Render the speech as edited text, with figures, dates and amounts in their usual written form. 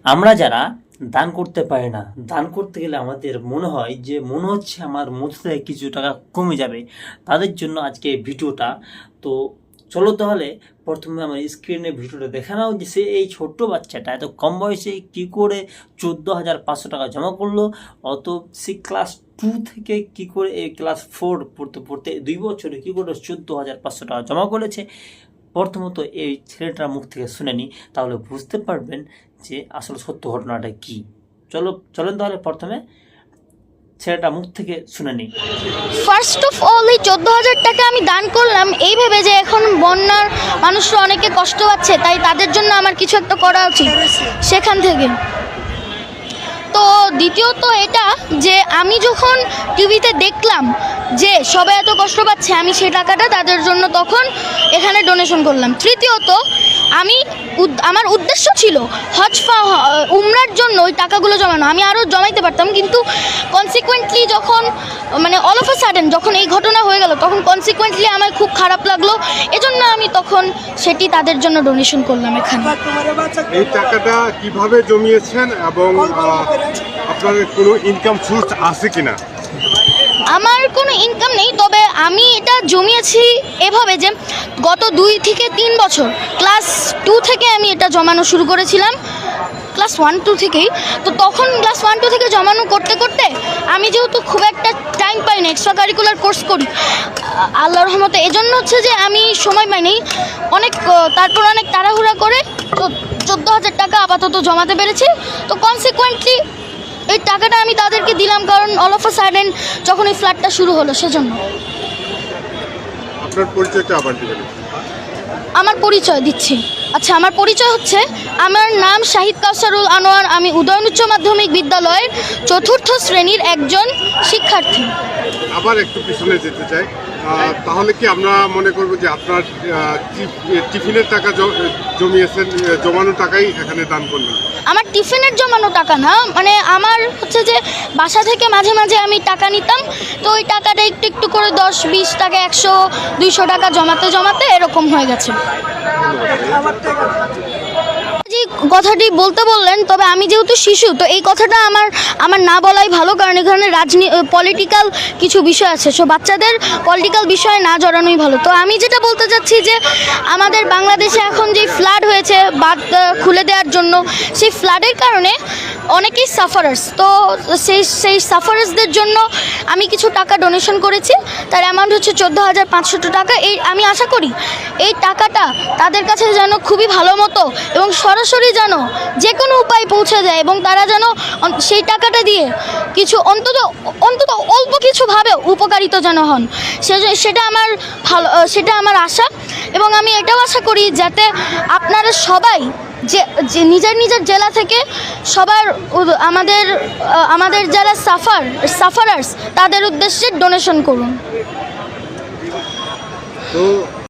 আমরা যারা দান করতে পারি না, দান করতে গেলে আমাদের মনে হচ্ছে আমার মধ্যে থেকে কিছু টাকা কমে যাবে, তাদের জন্য আজকে এই ভিডিওটা। তো চলো তাহলে প্রথমে আমার স্ক্রিনে ভিডিওটা দেখে নাও যে সে এই ছোট্ট বাচ্চাটা এত কম বয়সে কী করে 14,500 টাকা জমা করলো, অত সে ক্লাস 2 থেকে কী করে এই ক্লাস 4 পড়তে পড়তে 2 বছরে কী করে 14,500 টাকা জমা করেছে। প্রথমত এই ছেলেটার মুখ থেকে শুনে নিই, তাহলে বুঝতে পারবেন যে আসলে সত্য ঘটনাটা কী। চলেন তাহলে প্রথমে ছেলেটা মুখ থেকে শুনে নিই। ফার্স্ট অফ অল এই 14,000 টাকা আমি দান করলাম এই ভেবে যে এখন বন্যার মানুষরা অনেকে কষ্ট পাচ্ছে, তাই তাদের জন্য আমার কিছু একটা করা উচিত। সেখান থেকে তো দ্বিতীয়ত এটা যে আমি যখন টিভিতে দেখলাম যে সবাই এত কষ্ট পাচ্ছে, আমি সেই টাকাটা তাদের জন্য তখন এখানে ডোনেশন করলাম। তৃতীয়ত আমার উদ্দেশ্য ছিল উমরার জন্য ওই টাকাগুলো জমানো। আমি আরও জমাইতে পারতাম, কিন্তু কনসিকুয়েন্টলি যখন অল অফ আ সাডেন যখন এই ঘটনা হয়ে গেল, তখন কনসিকুয়েন্টলি আমার খুব খারাপ লাগলো। এজন্য আমি তখন সেটি তাদের জন্য ডোনেশন করলাম এখানে। এই টাকাটা কিভাবে জমিয়েছেন এবং আপনার কোনো ইনকাম সোর্স আছে কিনা? আমার কোনো ইনকাম নেই, তবে আমি এটা জমিয়েছি এভাবে যে গত 2 থেকে 3 বছর ক্লাস 2 থেকে আমি এটা জমানো শুরু করেছিলাম, ক্লাস 1-2 থেকেই। তো তখন ক্লাস 1-2 থেকে জমানো করতে করতে আমি যেহেতু খুব একটা টাইম পাই না, এক্সট্রা কারিকুলার কোর্স করি আল্লাহর রহমতে, এজন্য হচ্ছে যে আমি সময় পাই নাই তারপর অনেক তাড়াহুড়া করে তো 14,000 টাকা আপাতত জমাতে পেরেছি। তো কনসিকুয়েন্টলি এই টাকাটা আমি তাদেরকে দিলাম, কারণ অল অফ আ সাডেন যখন এই ফ্ল্যাটটা শুরু হলো সেজন্য। আপনার পরিচয়টা আবার দিবেন? আমার পরিচয় দিচ্ছি। আচ্ছা, আমার পরিচয় হচ্ছে, আমার নাম শাহিদ কাউসারুল আনোয়ার। আমি উদয়ন উচ্চ মাধ্যমিক বিদ্যালয়ের 4র্থ শ্রেণীর একজন শিক্ষার্থী। আবার একটু পিছনে যেতে চাই, তাহলে কি আমরা মনে করব যে আপনার টিফিনের টাকা জমিয়েছেন, জমানো টাকাই এখানে দান করলেন? আমার টিফিনের জমানো টাকা না, আমার হচ্ছে যে বাসা থেকে মাঝে মাঝে আমি টাকা নিতাম, তো ওই টাকাটা একটু একটু করে 10-20 টাকা 100-200 টাকা জমাতে জমাতে এরকম হয়ে গেছে। যে কথাটি বলতে বললেন, তবে আমি যেহেতু শিশু, তো এই কথাটা আমার না বলাই ভালো, কারণ এখানে পলিটিক্যাল কিছু বিষয় আছে, সো বাচ্চাদের পলিটিক্যাল বিষয়ে না জড়ানোই ভালো। তো আমি যেটা বলতে চাচ্ছি যে আমাদের বাংলাদেশে এখন যে ফ্লাড হয়েছে বাঁধ খুলে দেওয়ার জন্য, সেই ফ্লাডের কারণে অনেকেই সাফারার্স, তো সেই সাফারার্সদের জন্য আমি কিছু টাকা ডোনেশন করেছি। তার অ্যামাউন্ট হচ্ছে 14,500 টাকা। আমি আশা করি এই টাকাটা তাদের কাছে যেন খুবই ভালো মতো এবং সরাসরি যেন যে কোনো উপায় পৌঁছে যায়, এবং তারা যেন সেই টাকাটা দিয়ে কিছু অন্তত অল্প কিছুভাবে উপকারিত যেন হন, সেটা আমার আশা। এবং আমি এটাও আশা করি যাতে আপনারা সবাই যে নিজের নিজের জেলা থেকে সবার আমাদের যারা সাফারার্স তাদের উদ্দেশ্যে ডোনেশন করুন। তো